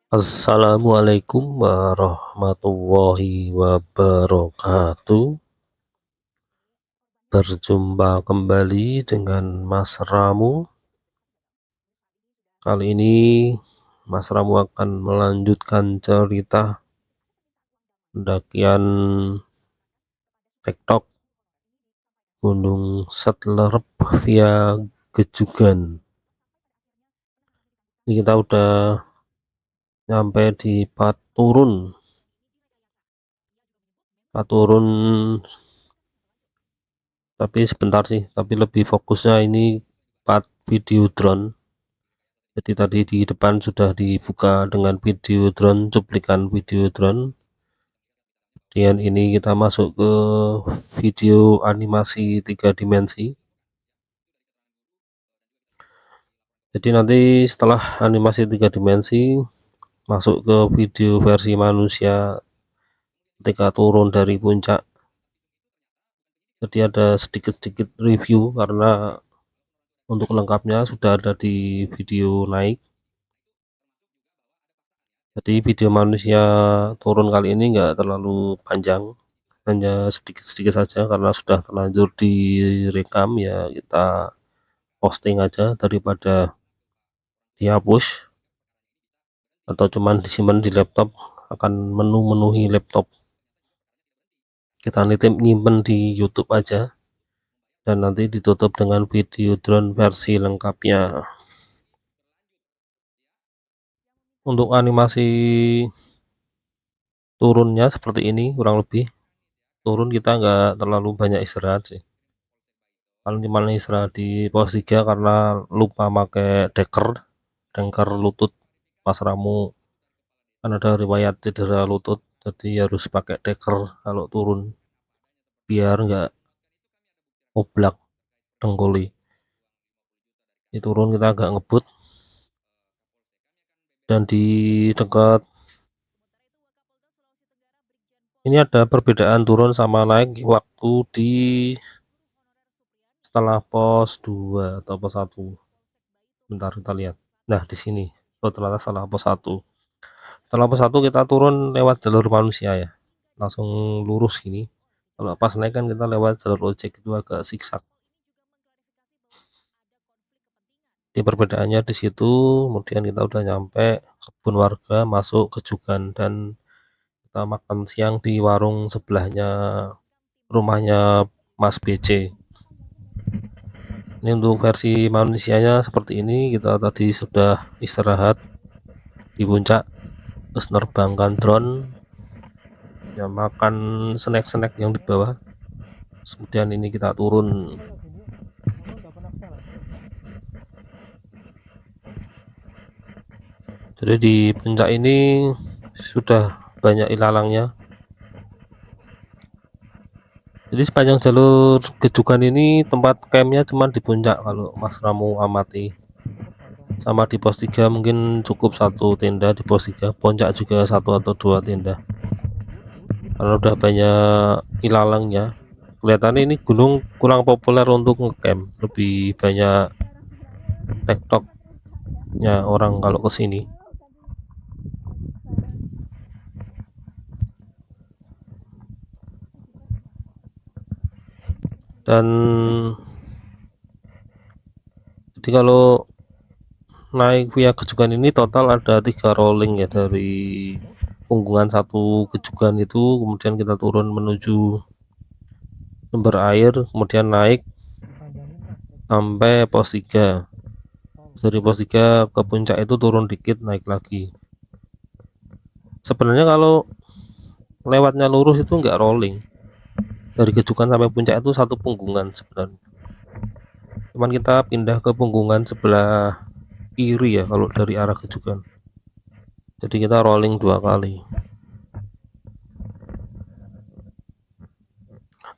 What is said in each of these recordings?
Assalamualaikum warahmatullahi wabarakatuh. Berjumpa kembali dengan Mas Ramu. Kali ini Mas Ramu akan melanjutkan cerita pendakian tektok Gunung Setlerep via Gejugan. Ini kita udah nyampe di Paturun. Tapi sebentar sih, tapi lebih fokusnya ini part video drone. Jadi tadi di depan sudah dibuka dengan video drone, cuplikan video drone. Kemudian ini kita masuk ke video animasi 3 dimensi. Jadi nanti setelah animasi 3 dimensi masuk ke video versi manusia ketika turun dari puncak. Jadi ada sedikit-sedikit review karena untuk lengkapnya sudah ada di video naik. Jadi video manusia turun kali ini enggak terlalu panjang, hanya sedikit-sedikit saja karena sudah terlanjur direkam, ya kita posting aja daripada dihapus atau cuman disimpan di laptop, akan menuhi laptop. Kita nitip nyimpen di YouTube aja dan nanti ditutup dengan video drone versi lengkapnya. Untuk animasi turunnya seperti ini kurang lebih. Turun kita nggak terlalu banyak istirahat sih, paling cuma istirahat di pos 3 karena lupa pakai deker lutut. Mas Ramu kan ada riwayat cedera lutut, jadi harus pakai deker kalau turun biar nggak oblak dengkuli. Ini turun kita agak ngebut, dan di dekat ini ada perbedaan turun sama naik waktu di setelah pos 2 atau pos 1. Bentar kita lihat. Nah di sini, oh ternyata salah pos 1. Setelah pos 1 kita turun lewat jalur manusia ya, langsung lurus gini. Kalau pas naik kan kita lewat jalur ojek, itu agak zigzag. Di perbedaannya di situ. Kemudian kita udah nyampe kebun warga, masuk Gejugan, dan kita makan siang di warung sebelahnya rumahnya Mas BC. Ini untuk versi manusianya seperti ini. Kita tadi sudah istirahat di puncak, terus nerbangkan drone ya, makan snack-snack yang di bawah. Kemudian ini kita turun. Jadi di puncak ini sudah banyak ilalangnya. Jadi sepanjang jalur Gejugan ini tempat campnya cuma di puncak kalau Mas Ramu amati. Sama di pos 3 mungkin cukup 1 tenda di pos 3, puncak juga 1 atau 2 tenda. Karena udah banyak ilalangnya. Kelihatannya ini gunung kurang populer untuk ngecamp, lebih banyak tektoknya orang kalau kesini. Dan jadi kalau naik via Gejugan ini total ada 3 rolling ya, dari Punggungan 1 Gejugan itu, kemudian kita turun menuju sumber air, kemudian naik sampai pos 3. Dari pos 3 ke puncak itu turun dikit, naik lagi. Sebenarnya kalau lewatnya lurus itu enggak rolling, dari Gejugan sampai puncak itu 1 punggungan sebenarnya. Cuman kita pindah ke punggungan sebelah kiri ya kalau dari arah Gejugan, jadi kita rolling 2 kali.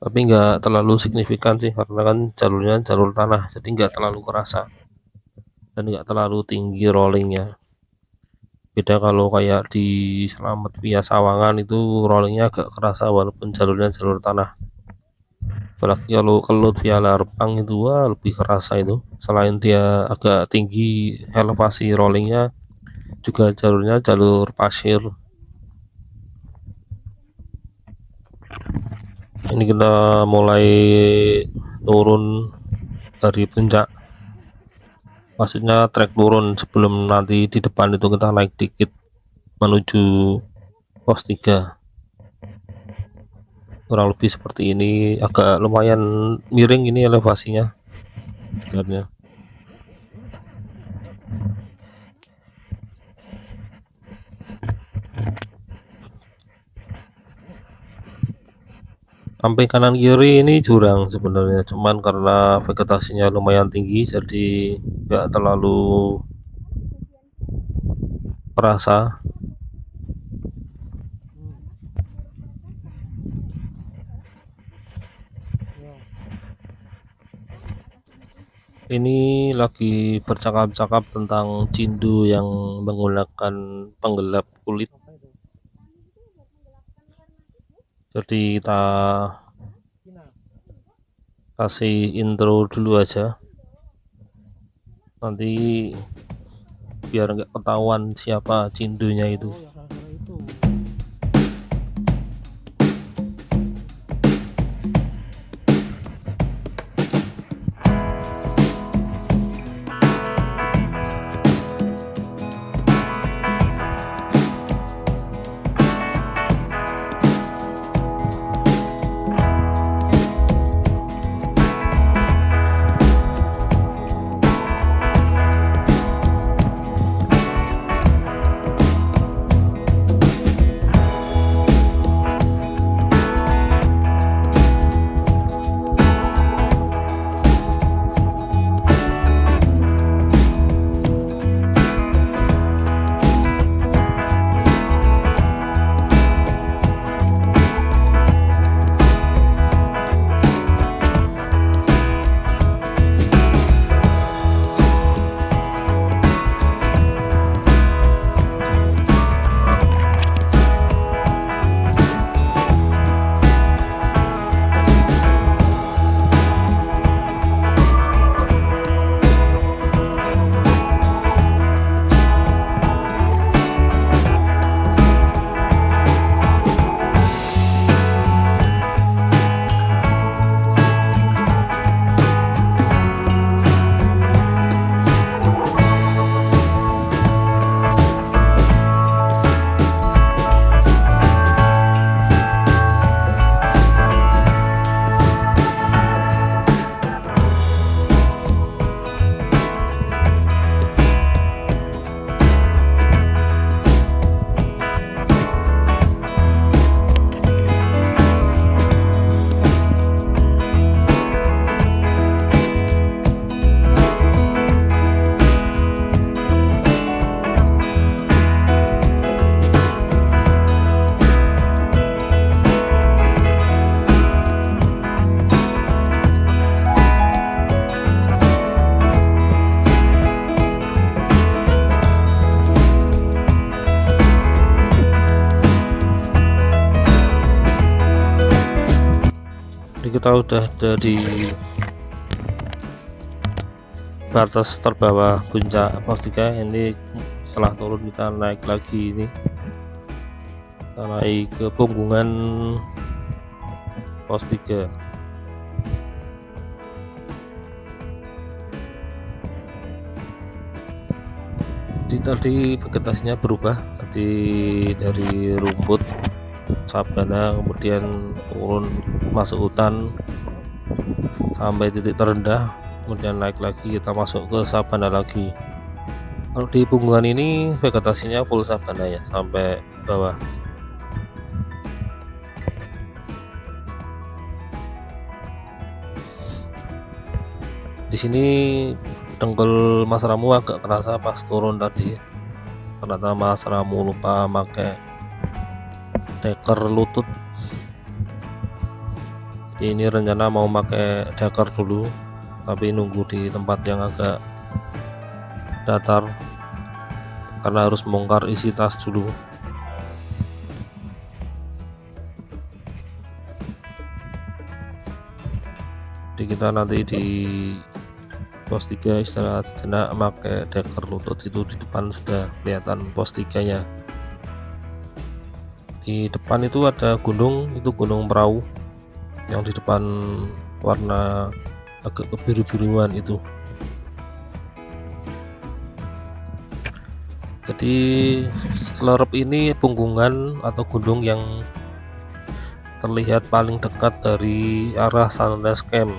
Tapi enggak terlalu signifikan sih, karena kan jalurnya jalur tanah, jadi enggak terlalu kerasa dan enggak terlalu tinggi rollingnya. Beda kalau kayak di Slamet via Sawangan, itu rollingnya agak kerasa walaupun jalurnya jalur tanah. Apalagi kalau Kelut via Larpang itu wah lebih kerasa itu. Selain dia agak tinggi elevasi rollingnya, juga jalurnya jalur pasir. Ini kita mulai turun dari puncak, maksudnya trek turun sebelum nanti di depan itu kita naik dikit menuju pos 3, kurang lebih seperti ini. Agak lumayan miring ini elevasinya sebenarnya. Sampai kanan kiri ini jurang sebenarnya, cuman karena vegetasinya lumayan tinggi jadi nggak terlalu terasa. Ini lagi bercakap-cakap tentang cindu yang menggunakan penggelap kulit. Jadi kita kasih intro dulu aja, nanti biar nggak ketahuan siapa cindunya itu. Kita udah ada di batas terbawah puncak pos 3. Ini setelah turun kita naik lagi, ini kita naik ke punggungan pos 3. Tadi vegetasinya berubah, tadi dari rumput sabana kemudian turun masuk hutan sampai titik terendah, kemudian naik lagi kita masuk ke sabana lagi. Kalau di punggungan ini vegetasinya full sabana ya, sampai bawah. Di sini dengkul Mas Ramu agak kerasa pas turun tadi, ternyata Mas Ramu lupa pakai deker lutut. Jadi ini rencana mau pakai deker dulu, tapi nunggu di tempat yang agak datar karena harus bongkar isi tas dulu. Jadi kita nanti di pos 3 istirahat sejenak pakai deker lutut. Itu di depan sudah kelihatan pos 3-nya. Di depan itu ada gunung, itu Gunung Prau yang di depan warna agak kebiru-biruan itu. Jadi Selerep ini punggungan atau gunung yang terlihat paling dekat dari arah Sunrise Camp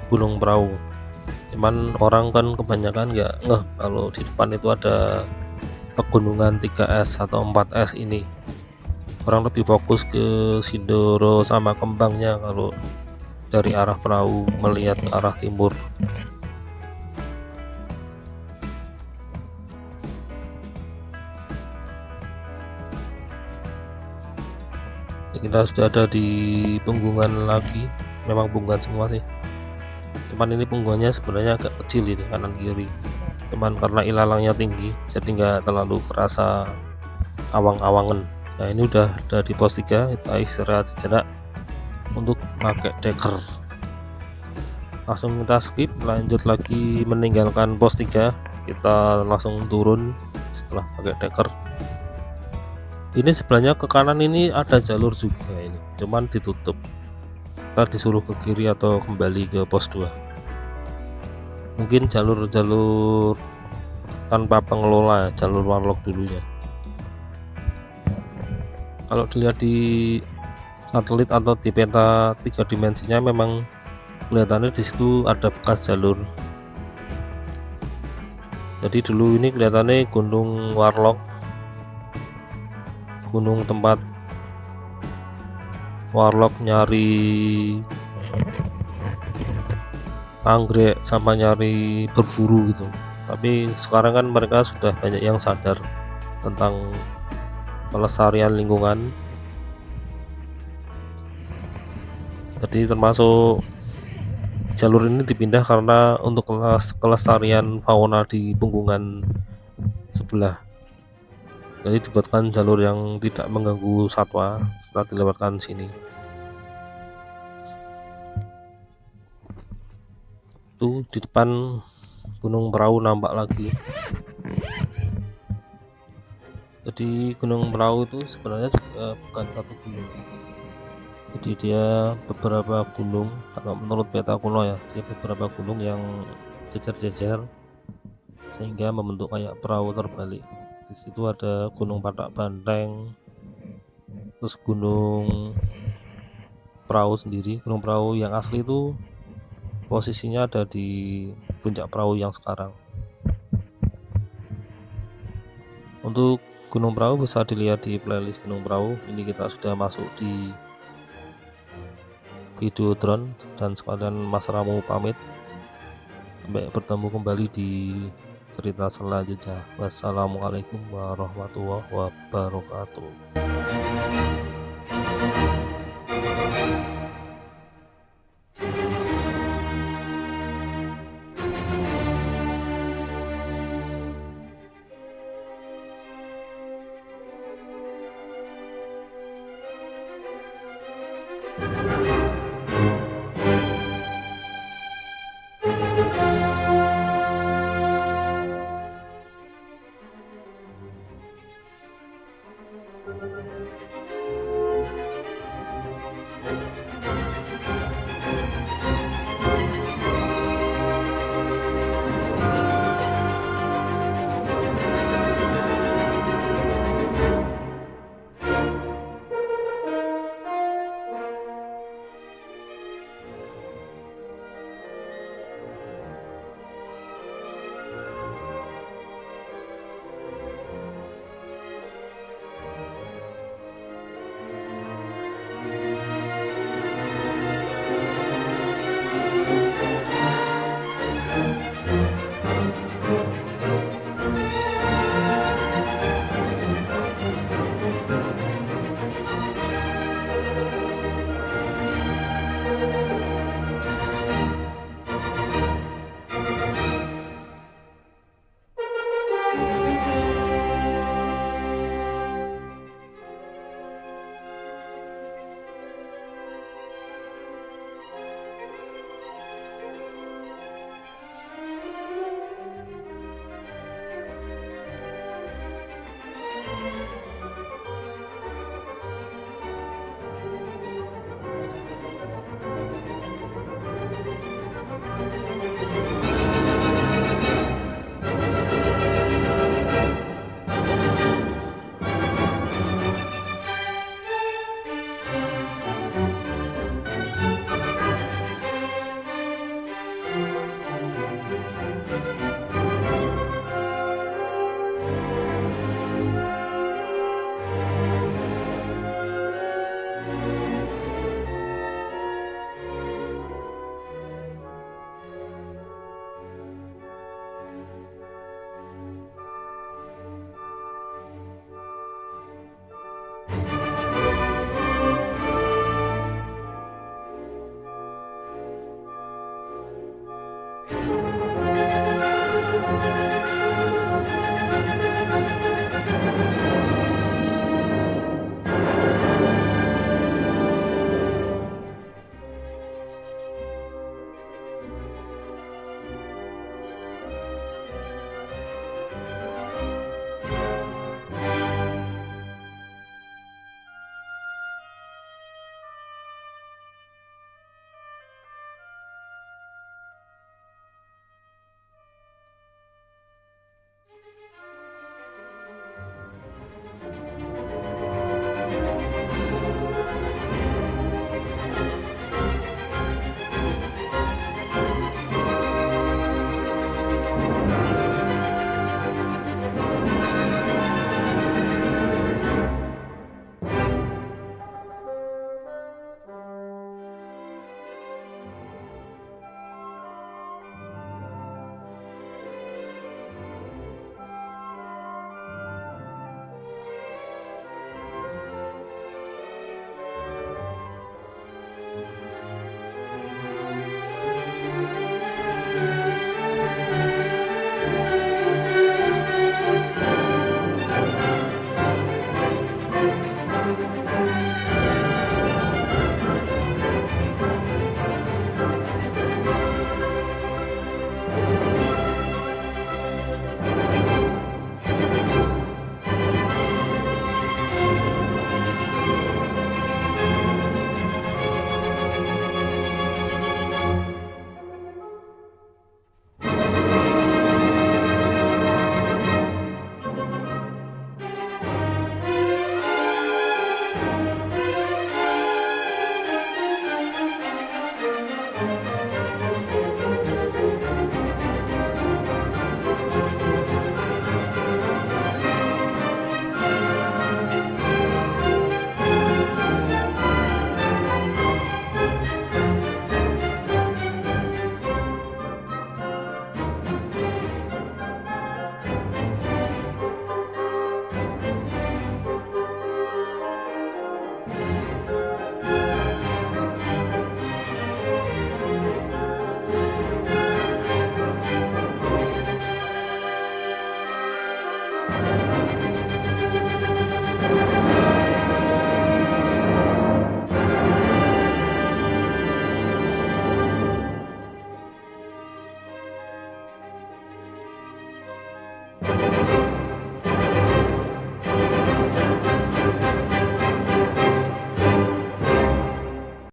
Gunung Prau. Cuman orang kan kebanyakan nggak ngeh kalau di depan itu ada pegunungan 3S atau 4S ini. Orang lebih fokus ke Sindoro sama Kembangnya kalau dari arah perahu melihat ke arah timur. Kita sudah ada di punggungan lagi, memang punggungan semua sih, cuman ini punggungannya sebenarnya agak kecil ini kanan kiri, cuman karena ilalangnya tinggi jadi nggak terlalu kerasa awang-awangan. Nah ini udah ada di pos 3, kita istirahat sejenak untuk pakai deker. Langsung kita skip, lanjut lagi meninggalkan pos 3, kita langsung turun setelah pakai deker. Ini sebenarnya ke kanan ini ada jalur juga ini, cuman ditutup. Kita disuruh ke kiri atau kembali ke pos 2. Mungkin jalur-jalur tanpa pengelola, jalur warlock dulunya. Kalau dilihat di satelit atau di peta 3 dimensinya memang kelihatannya di situ ada bekas jalur. Jadi dulu ini kelihatannya Gunung Warlock, gunung tempat warlock nyari anggrek sama nyari berburu gitu. Tapi sekarang kan mereka sudah banyak yang sadar tentang pelestarian lingkungan. Jadi termasuk jalur ini dipindah karena untuk kelestarian fauna di punggungan sebelah. Jadi dibuatkan jalur yang tidak mengganggu satwa setelah dilewatkan sini. Tuh di depan Gunung Prau nampak lagi. Jadi Gunung Prau itu sebenarnya juga bukan satu gunung. Jadi dia beberapa gunung, kalau menurut peta kuno ya, dia beberapa gunung yang jejer-jejer sehingga membentuk kayak perahu terbalik. Di situ ada Gunung Patak Banteng, terus Gunung Prau sendiri. Gunung Prau yang asli itu posisinya ada di puncak perahu yang sekarang. Untuk Gunung Prau bisa dilihat di playlist Gunung Prau. Ini kita sudah masuk di video drone, dan sekalian Mas Ramu pamit. Sampai bertemu kembali di cerita selanjutnya. Wassalamualaikum warahmatullahi wabarakatuh.